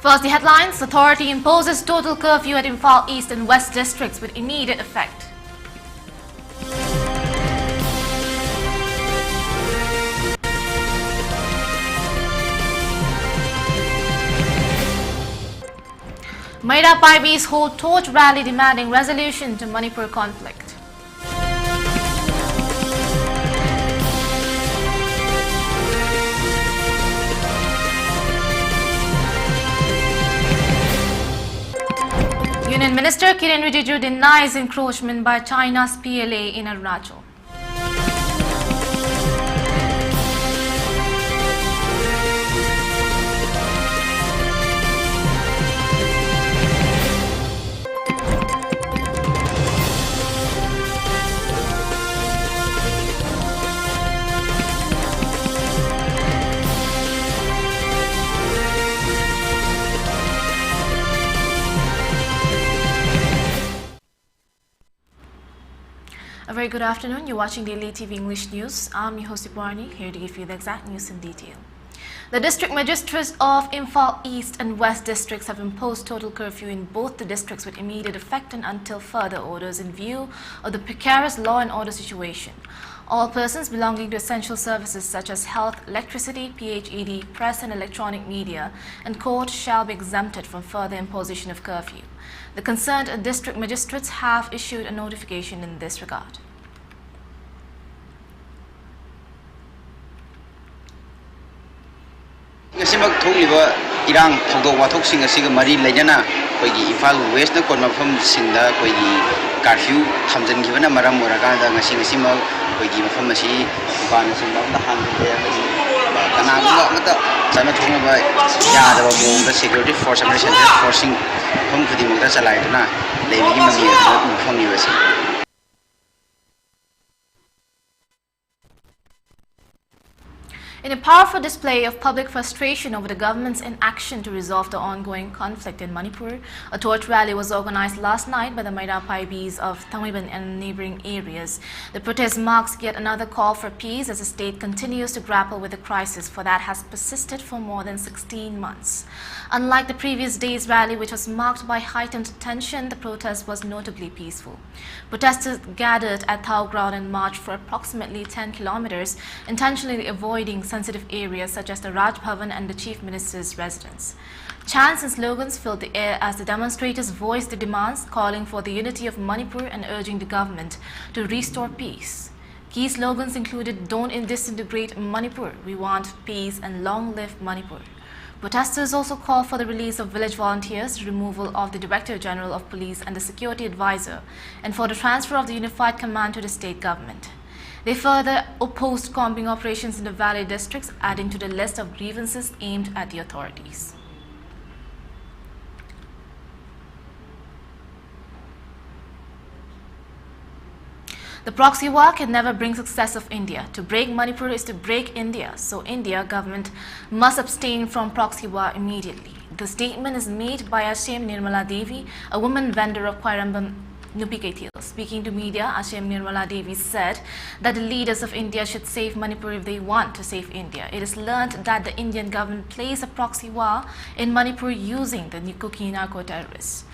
First, the headlines. Authority imposes total curfew at Imphal East and West districts with immediate effect. Maida Paibis hold torch rally demanding resolution to Manipur conflict. Union Minister Kiren Rijiju denies encroachment by China's PLA in Arunachal. A very good afternoon. You're watching the ELITETV English News. I'm your host DIPWARANI, here to give you the exact news in detail. The district magistrates of Imphal East and West districts have imposed total curfew in both the districts with immediate effect and until further orders in view of the precarious law and order situation. All persons belonging to essential services such as health, electricity, PHED, press and electronic media, and court shall be exempted from further imposition of curfew. The concerned district magistrates have issued a notification in this regard. Ngasimak tholiba irang thogdo wathok sing asiga mari lejana koigi Imphal West na kon mafam singda koigi curfew thamjan gibana maram morakanda ngasimak koigi mafam asi ban singda da hang de ngasi kana mata chana thongna ba yada ba mo da security force amri center forcing hom khudi mo da chalai duna lebi mami da mafam ni wasi. In a powerful display of public frustration over the government's inaction to resolve the ongoing conflict in Manipur, a torch rally was organized last night by the Maida Paibis of Thambiban and neighboring areas. The protest marks yet another call for peace as the state continues to grapple with the crisis that has persisted for more than 16 months. Unlike the previous day's rally, which was marked by heightened tension, the protest was notably peaceful. Protesters gathered at Thao Ground and marched for approximately 10 kilometers, intentionally avoiding sensitive areas such as the Raj Bhavan and the Chief Minister's residence. Chants and slogans filled the air as the demonstrators voiced their demands, calling for the unity of Manipur and urging the government to restore peace. Key slogans included "Don't disintegrate Manipur, we want peace and long live Manipur." Protesters also called for the release of village volunteers, removal of the Director General of Police and the Security Advisor, and for the transfer of the Unified Command to the state government. They further opposed combing operations in the valley districts, adding to the list of grievances aimed at the authorities. The proxy war can never bring success of India. To break Manipur is to break India, so India government must abstain from proxy war immediately. The statement is made by Ashem Nirmala Devi, a woman vendor of Kwairambam Nupikatil. Speaking to media, Ashem Nirmala Devi said that the leaders of India should save Manipur if they want to save India. It is learned that the Indian government plays a proxy war in Manipur using the Kuki narco-terrorists.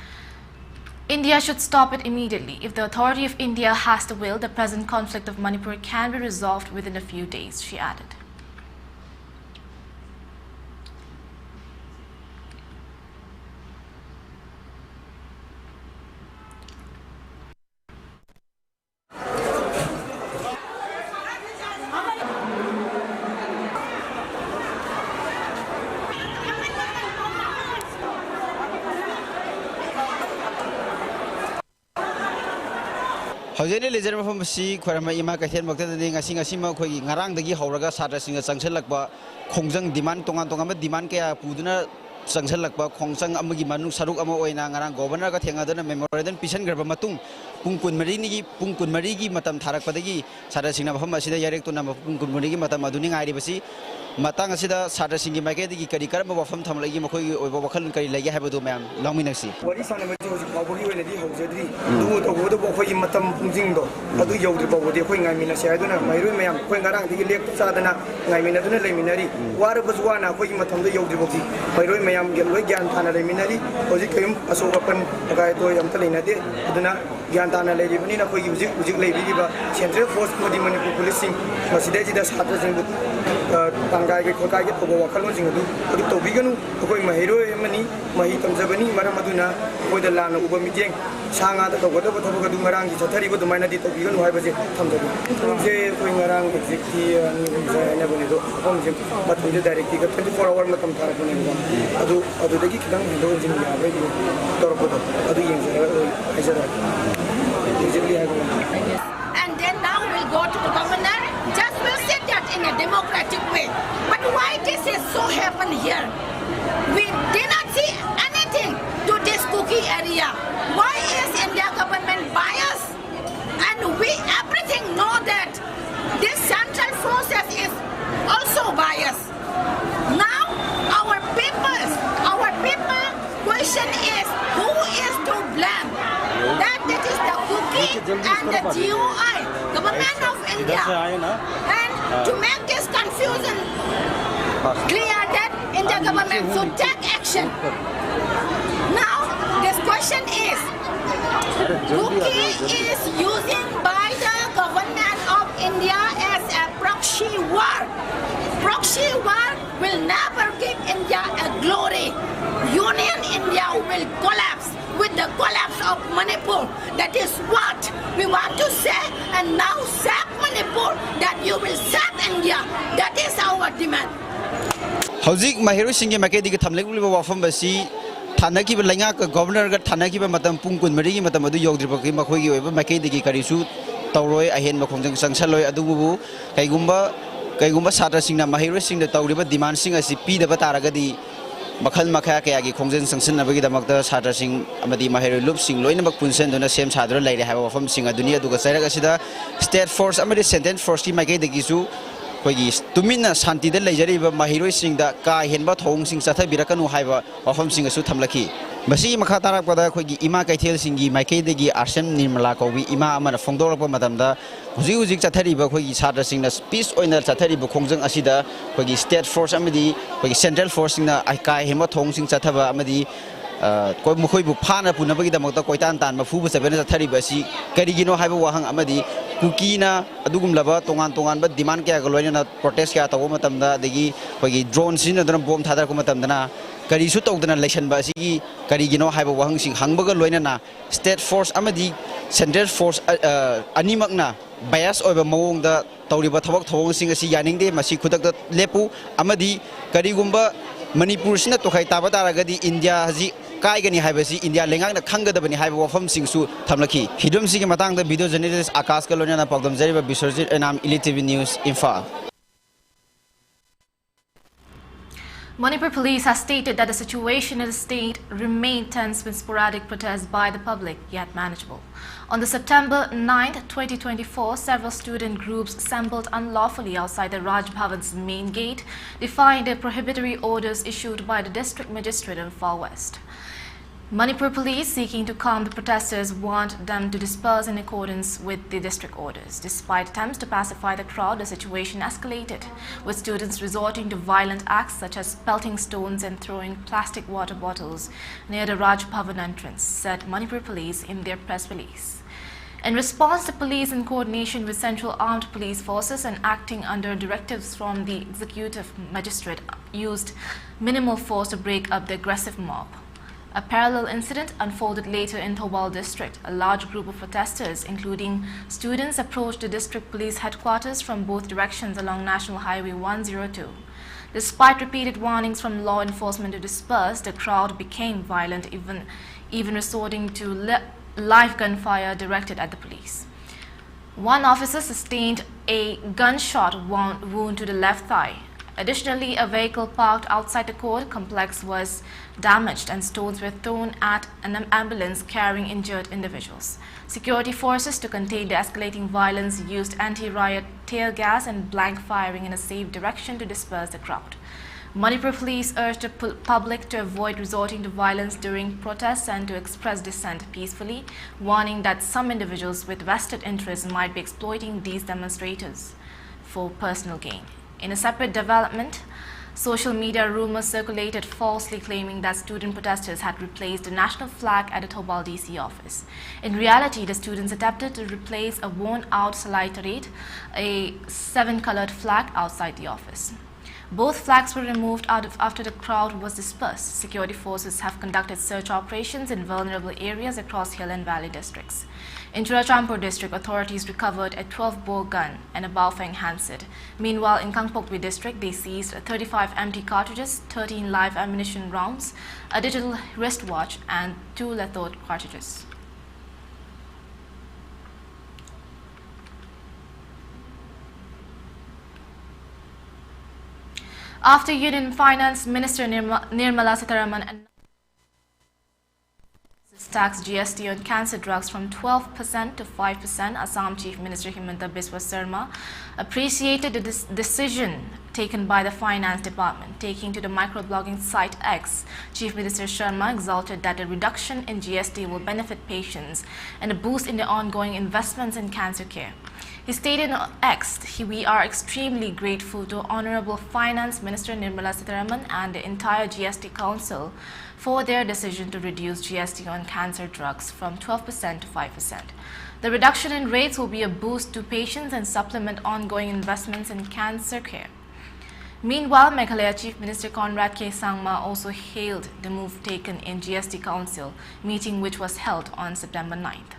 India should stop it immediately. If the authority of India has the will, the present conflict of Manipur can be resolved within a few days, she added. Hojene lejer mafam si khwarama ima ka then bakta de ngasi ngasi ma khoi ngarang dagi hauraga satra singa changselakba khongjang demand tongan tongan ma demand kaya puduna changselakba khongjang amagi manung saruk ama oina ngarang governor ka thengadana memorandum pisan garba matung pungkun marigi matam tharak padagi sada singna bham asida yarek to nam pungkun marigi matam aduni ngai basi matang asida sada singi maike digi kari kar ba wafam thamlagi makhoi oiba wakhal kari lagi habadu mayam longminaksi wari sana ma jo bawgi wele di hojadri du to go do khoi matam pungjing do adu yawdri bawdi khoi ngai mina se aduna mairoi mayam khoi ngarang digi lek sadana ngai mina duna leminari war bazwana khoi matam do yawdri bawdi mairoi mayam gel loi gyan thana leminari hoji kayum asogapan agai to yam ta leina de aduna gyan thana leiri bani na khoi ujik leiri ba central force body manipur policing maside ji da satra jing tanggai ke khokai ke to wakhal jing adu to biganu khoi mairoi mani mahi tamjabani maram aduna khoi da lana uba mijeng sanga da to godo bo thobo du ngarang ji chathari bo dumaina di to biganu hai baje thamjabu je khoi ngarang exactly ni je na boni do hom je but the directly 24 hour matam thara boni adu dagi kidang do jing ya ba di tor ko do adu yeng je ajara exactly hai and then now we'll go to the governor. Just we'll say that in a democratic way. But why this is so happen here? We did not see anything to this cookie area. Why is India government biased? And we everything know that this central process is also biased. Now our people question is who is to blame? That is the cookie and the GOI, government of India. And to make this confusion clear that India government should take action. Now this question is, cookie is using by the government of India as a proxy war. Proxy war will never give India a glory. Union India will collapse with the collapse of Manipur. That is what we want to say. And now save Manipur, that you will save India. That is our demand. Hauzik Mahiru Singi Makedi Tamlek Wafam Basi Tanaki Langa Governor Tanaki Matam Punkun Marigi Matamadu Yogri Makogi Makedi Karisu Tauroi Ahen Makong Sansaloi Adubu Kaigumba Satra Singna Mahiru Sing the Tauriba demand sing as P the Bataragadi Makal Makaki Kongzen Sansan Nabagi the Makta Satra Sing Amadi Mahiru Loop Sing Loina Punsen on the same Sadra Lady have from Singa Dunia Dugasida State Force Amadi sentence for Ski Makedi Gizu. Tumina Santi the Lajari Mahiro sing the Kai Henbat Hong sing Sata Birakanu Hiva or from Sing Sutamlaki. Basi Makatara Pada Kogi Ima Kaitel Singi, Makedegi, Arsem Nimlako, Ima Amana Fondora Madamda, Zuzik Satari Bakogi Sata sing the Peace Oiner Satari Bokongzang Asida, Kogi State Force Amadi, Kogi Central Force in the Akai Henbat Hong sing Satava Amadi. Mukoi Pana Punabagi the Mota Koitan, Mafu, Savannah Taribasi, Karigino Haba Wahang Amadi, Kukina, Adugum Lava, Tongan, but demand Kagaloina, protest Kata Womatamda, the drones in the bomb Tadakumatamdana, Karisut of the election Basi, Karigino Haba Wahang Sing, Hamburger Loinana, State Force Amadi, Central Force Animagna, bias over Mong the Tauriba Tawak Tong Sing a Yaning de Masikutak Lepu, Amadi, Karigumba, Manipur Sina to Haitabata, India Hazi. Kaigani Habasi, India Lengang, the Kanga the Beni Hive from Singsu, Tamlaki. Hidum Siki Matang, the video journalist Akas Kaloniana Pogdam Zeriba Bisorjit, and I'm ELITETV News Info. Manipur police has stated that the situation in the state remained tense with sporadic protests by the public, yet manageable. On the September 9, 2024, several student groups assembled unlawfully outside the Raj Bhavan's main gate, defying the prohibitory orders issued by the district magistrate in Far West. Manipur police, seeking to calm the protesters, want them to disperse in accordance with the district orders. Despite attempts to pacify the crowd, the situation escalated, with students resorting to violent acts such as pelting stones and throwing plastic water bottles near the Raj Bhavan entrance, said Manipur police in their press release. In response, the police, in coordination with Central Armed Police Forces and acting under directives from the executive magistrate, used minimal force to break up the aggressive mob. A parallel incident unfolded later in Thobal district. A large group of protesters, including students, approached the district police headquarters from both directions along National Highway 102. Despite repeated warnings from law enforcement to disperse, the crowd became violent, even resorting to live gunfire directed at the police. One officer sustained a gunshot wound to the left thigh. Additionally, a vehicle parked outside the court complex was damaged and stones were thrown at an ambulance carrying injured individuals. Security forces to contain the escalating violence used anti-riot tear gas and blank firing in a safe direction to disperse the crowd. Manipur police urged the public to avoid resorting to violence during protests and to express dissent peacefully, warning that some individuals with vested interests might be exploiting these demonstrators for personal gain. In a separate development, social media rumors circulated falsely claiming that student protesters had replaced the national flag at the Thobal DC office. In reality, the students attempted to replace a worn-out Salaitarate, a 7-colored flag outside the office. Both flags were removed after the crowd was dispersed. Security forces have conducted search operations in vulnerable areas across hill and valley districts. In Churachandpur district, authorities recovered a 12-bore gun and a Baofeng handset. Meanwhile, in Kangpokpi district, they seized 35 empty cartridges, 13 live ammunition rounds, a digital wristwatch, and 2 lethal cartridges. After Union Finance Minister Nirmala Sitharaman announced tax GST on cancer drugs from 12% to 5%, Assam Chief Minister Himanta Biswa Sarma appreciated the decision taken by the Finance Department. Taking to the microblogging site X, Chief Minister Sharma exulted that a reduction in GST will benefit patients and a boost in the ongoing investments in cancer care. He stated on X, "We are extremely grateful to Honorable Finance Minister Nirmala Sitharaman and the entire GST Council for their decision to reduce GST on cancer drugs from 12% to 5%. The reduction in rates will be a boost to patients and supplement ongoing investments in cancer care." Meanwhile, Meghalaya Chief Minister Conrad K. Sangma also hailed the move taken in GST Council meeting which was held on September 9th.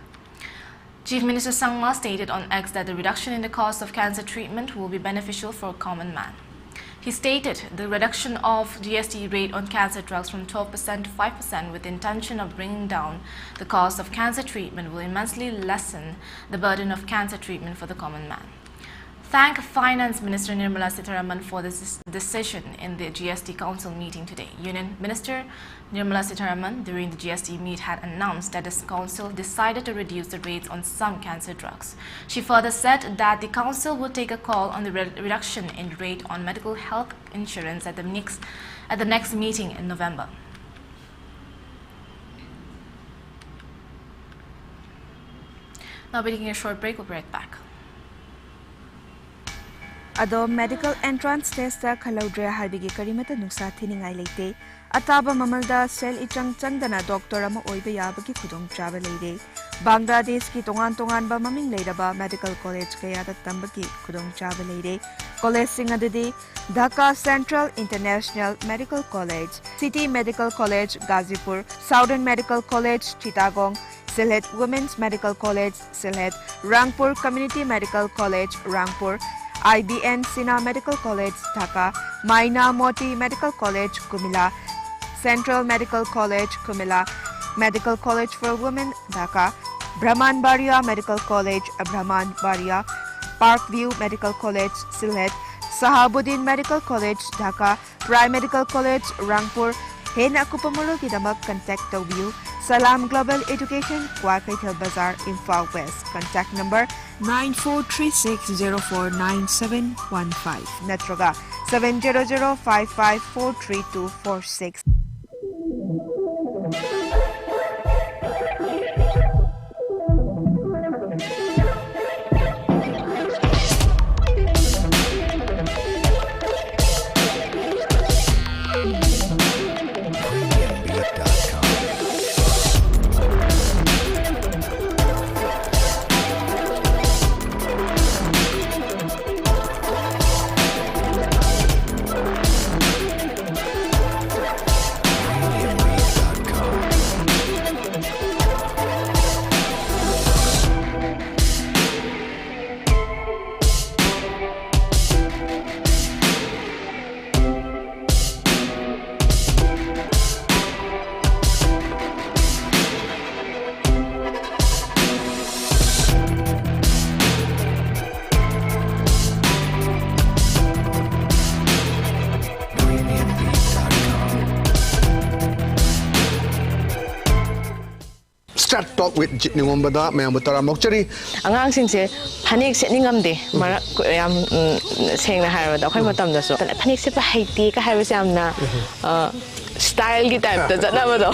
Chief Minister Sangma stated on X that the reduction in the cost of cancer treatment will be beneficial for a common man. He stated the reduction of GST rate on cancer drugs from 12% to 5% with the intention of bringing down the cost of cancer treatment will immensely lessen the burden of cancer treatment for the common man. Thank Finance Minister Nirmala Sitharaman for this decision in the GST Council meeting today. Union Minister Nirmala Sitharaman during the GST meet had announced that the Council decided to reduce the rates on some cancer drugs. She further said that the Council would take a call on the reduction in rate on medical health insurance at the next meeting in November. Now we're taking a short break, we'll be right back. Ado medical entrance test ta khalaudre harbigi karimata nuksa thiningai leite ataba mamalda sel ichang changdana doctor ama oiba yabagi khudong chaba leire Bangladesh ki tongan ba maming leiraba medical college kaya da tambagi khudong chaba leire college sing adidi Dhaka Central International Medical College, City Medical College Gazipur, Southern Medical College Chittagong, Sylhet Women's Medical College Sylhet, Rangpur Community Medical College Rangpur, IBN Sina Medical College Dhaka, Maina Moti Medical College Kumila, Central Medical College Kumila, Medical College for Women Dhaka, Brahmanbaria Medical College Brahmanbaria, Parkview Medical College Sylhet, Sahabuddin Medical College Dhaka, Prime Medical College Rangpur. Hena Kupamuro Kidamak contact view Salam Global Education, Kwakaitel Bazaar, Imphal West. Contact number 9436049715. Natroga 700554346. start talk with Jitningomba, Mayamutara Mokchari. Angang singse panik setningamde mara yam sengna harada khoi matam da so panik se pa haiti ka haibase amna style gi type da jana ba do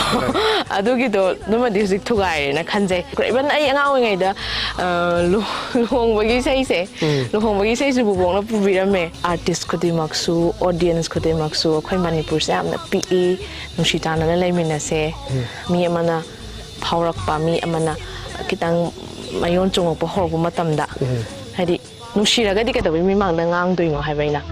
adu gi do numa district thugai na khanje even ai angang ngai da luhong bagi sei se luhong bagi sei su bubong na pubirame artist khodi maksu audience khodi maksu khoi manipur se amna pe nushitana na laimina se mi amana phaurak pa mi amana kitang mayon chungok pa horbu matamda hadi nushiraga di kadawi mi mangda ngang doingo haibaina.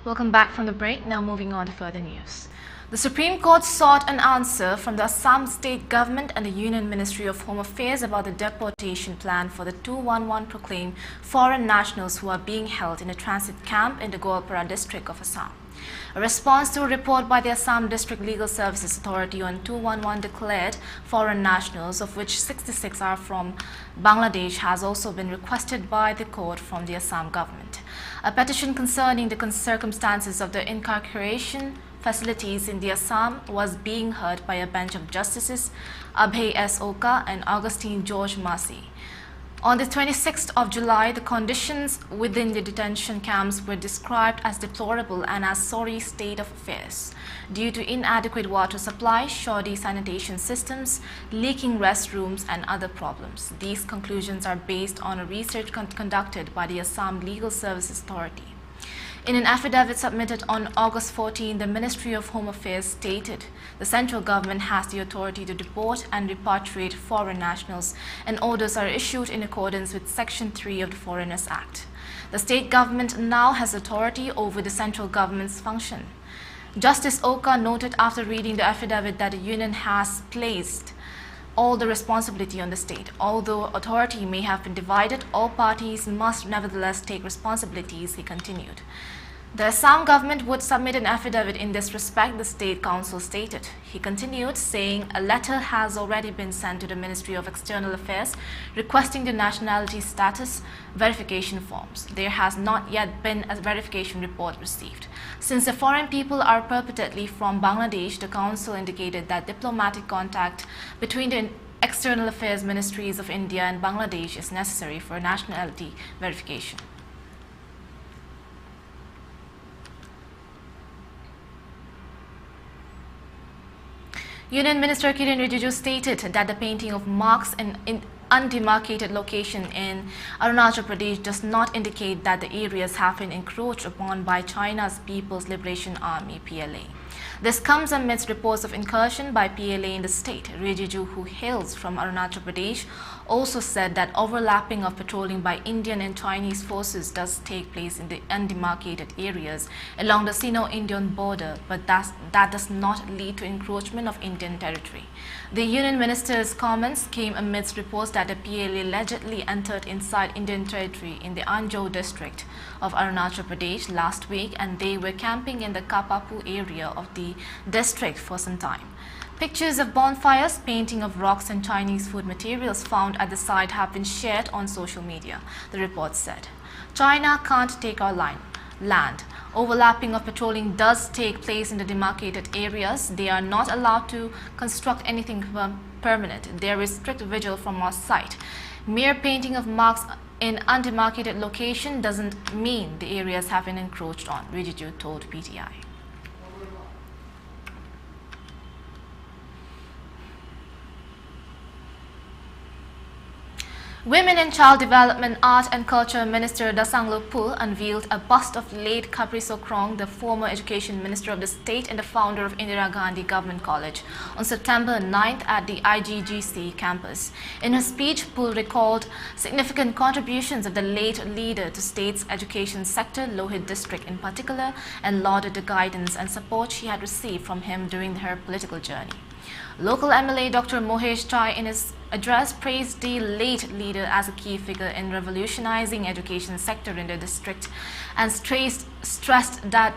Welcome back from the break. Now moving on to further news. The Supreme Court sought an answer from the Assam State Government and the Union Ministry of Home Affairs about the deportation plan for the 211 proclaimed foreign nationals who are being held in a transit camp in the Goalpara district of Assam. A response to a report by the Assam District Legal Services Authority on 211 declared foreign nationals, of which 66 are from Bangladesh, has also been requested by the court from the Assam government. A petition concerning the circumstances of the incarceration facilities in the Assam was being heard by a bench of Justices Abhay S. Oka and Augustine George Massey. On the 26th of July, the conditions within the detention camps were described as deplorable and as sorry state of affairs due to inadequate water supply, shoddy sanitation systems, leaking restrooms, and other problems. These conclusions are based on a research conducted by the Assam Legal Services Authority. In an affidavit submitted on August 14, the Ministry of Home Affairs stated the central government has the authority to deport and repatriate foreign nationals, and orders are issued in accordance with Section 3 of the Foreigners Act. The state government now has authority over the central government's function. Justice Oka noted after reading the affidavit that the union has placed all the responsibility on the state. Although authority may have been divided, all parties must nevertheless take responsibilities, he continued. The Assam government would submit an affidavit in this respect, the State Council stated. He continued, saying a letter has already been sent to the Ministry of External Affairs requesting the nationality status verification forms. There has not yet been a verification report received. Since the foreign people are purportedly from Bangladesh, the Council indicated that diplomatic contact between the External Affairs Ministries of India and Bangladesh is necessary for nationality verification. Union Minister Kiren Rijiju stated that the painting of marks in undemarcated location in Arunachal Pradesh does not indicate that the areas have been encroached upon by China's People's Liberation Army (PLA). This comes amidst reports of incursion by PLA in the state. Rijiju, who hails from Arunachal Pradesh, also said that overlapping of patrolling by Indian and Chinese forces does take place in the undemarcated areas along the Sino-Indian border, but that does not lead to encroachment of Indian territory. The Union Minister's comments came amidst reports that the PLA allegedly entered inside Indian territory in the Anjo district of Arunachal Pradesh last week, and they were camping in the Kapapu area of the district for some time. Pictures of bonfires, painting of rocks and Chinese food materials found at the site have been shared on social media, the report said. China can't take our land. Overlapping of patrolling does take place in the demarcated areas. They are not allowed to construct anything permanent. There is strict vigil from our side. Mere painting of marks in undemarcated location doesn't mean the areas have been encroached on, Rijiju told PTI. Women and Child Development, Art and Culture Minister Dasang Lokpul unveiled a bust of late Kapri Sokrang, the former Education Minister of the state and the founder of Indira Gandhi Government College, on September 9th at the IGGC campus. In her speech, Pul recalled significant contributions of the late leader to state's education sector, Lohit district in particular, and lauded the guidance and support she had received from him during her political journey. Local MLA Dr. Mohesh Chai in his address praised the late leader as a key figure in revolutionizing education sector in the district and stressed that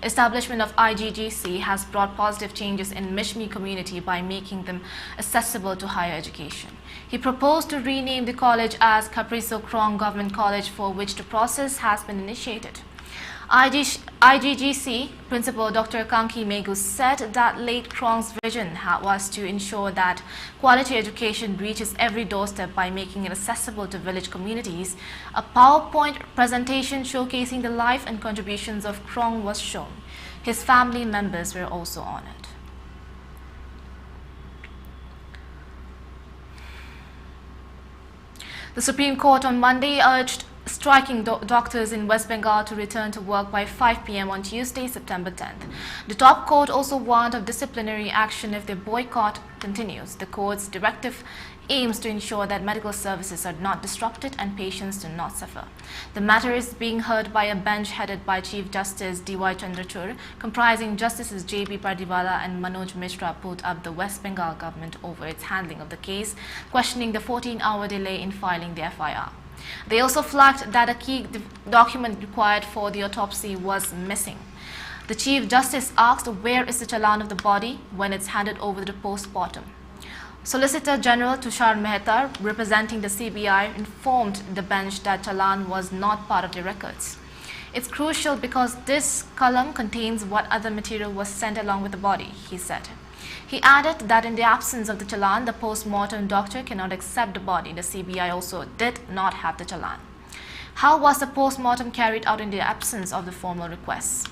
establishment of IGGC has brought positive changes in Mishmi community by making them accessible to higher education. He proposed to rename the college as Kapri Sokrang Government College, for which the process has been initiated. IGGC Principal Dr. Kanki Megu said that late Krong's vision was to ensure that quality education reaches every doorstep by making it accessible to village communities. A PowerPoint presentation showcasing the life and contributions of Krong was shown. His family members were also honored. The Supreme Court on Monday urged striking doctors in West Bengal to return to work by 5 p.m. on Tuesday, September 10th. The top court also warned of disciplinary action if the boycott continues. The court's directive aims to ensure that medical services are not disrupted and patients do not suffer. The matter is being heard by a bench headed by Chief Justice D.Y. Chandrachud, comprising Justices J.B. Pardiwala and Manoj Mishra, put up the West Bengal government over its handling of the case, questioning the 14-hour delay in filing the FIR. They also flagged that a key document required for the autopsy was missing. The Chief Justice asked where is the challan of the body when it's handed over to post-mortem. Solicitor General Tushar Mehta, representing the CBI, informed the bench that challan was not part of the records. It's crucial because this column contains what other material was sent along with the body, he said. He added that in the absence of the challan, the post-mortem doctor cannot accept the body. The CBI also did not have the challan. How was the post-mortem carried out in the absence of the formal requests?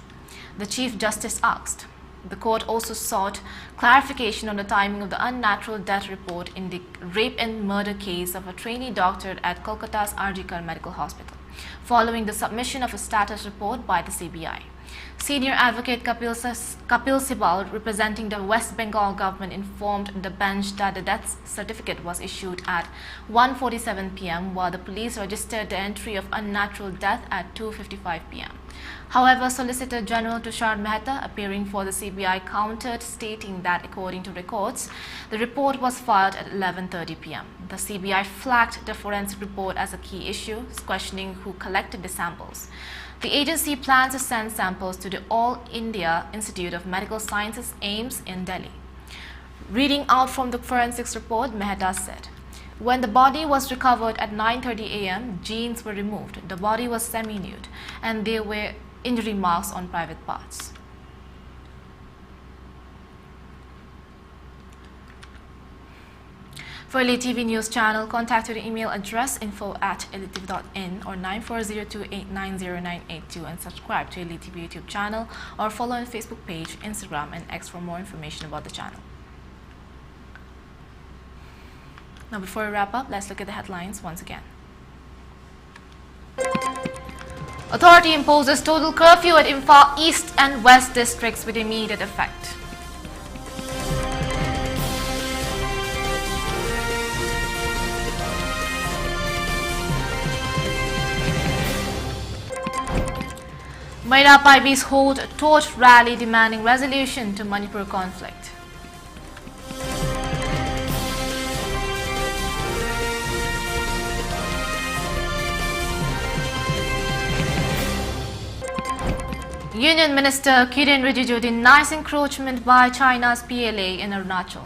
The Chief Justice asked. The court also sought clarification on the timing of the unnatural death report in the rape and murder case of a trainee doctor at Kolkata's RG Kar Medical Hospital, following the submission of a status report by the CBI. Senior Advocate Kapil Sibal, representing the West Bengal government, informed the bench that the death certificate was issued at 1:47 p.m. while the police registered the entry of unnatural death at 2:55 p.m. However, Solicitor General Tushar Mehta, appearing for the CBI, countered, stating that according to records, the report was filed at 11:30 p.m. The CBI flagged the forensic report as a key issue, questioning who collected the samples. The agency plans to send samples to the All India Institute of Medical Sciences, AIIMS, in Delhi. Reading out from the forensics report, Mehta said, when the body was recovered at 9:30 a.m., jeans were removed, the body was semi-nude, and there were injury marks on private parts. For ELITETV News Channel, contact the email address info@elitetv.in or 9402890982 and subscribe to ELITETV YouTube channel or follow on Facebook page, Instagram and X for more information about the channel. Now before we wrap up, let's look at the headlines once again. Authority imposes total curfew at Imphal East and West districts with immediate effect. Maida Paibis hold a torch rally demanding resolution to Manipur conflict. Union Minister Kiren Rijiju denies encroachment by China's PLA in Arunachal.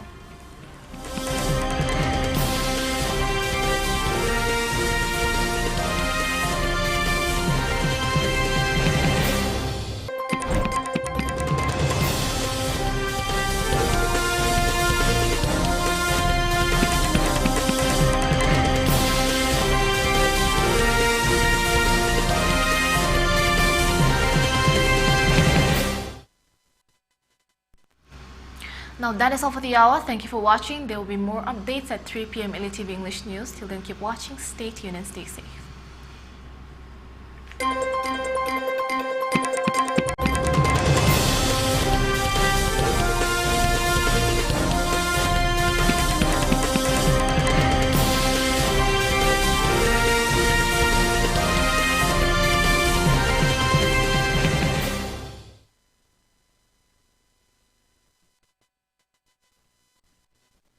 Now Well, that is all for the hour. Thank you for watching. There will be more updates at 3 p.m. ELITETV English News. Till then, keep watching, stay tuned and stay safe.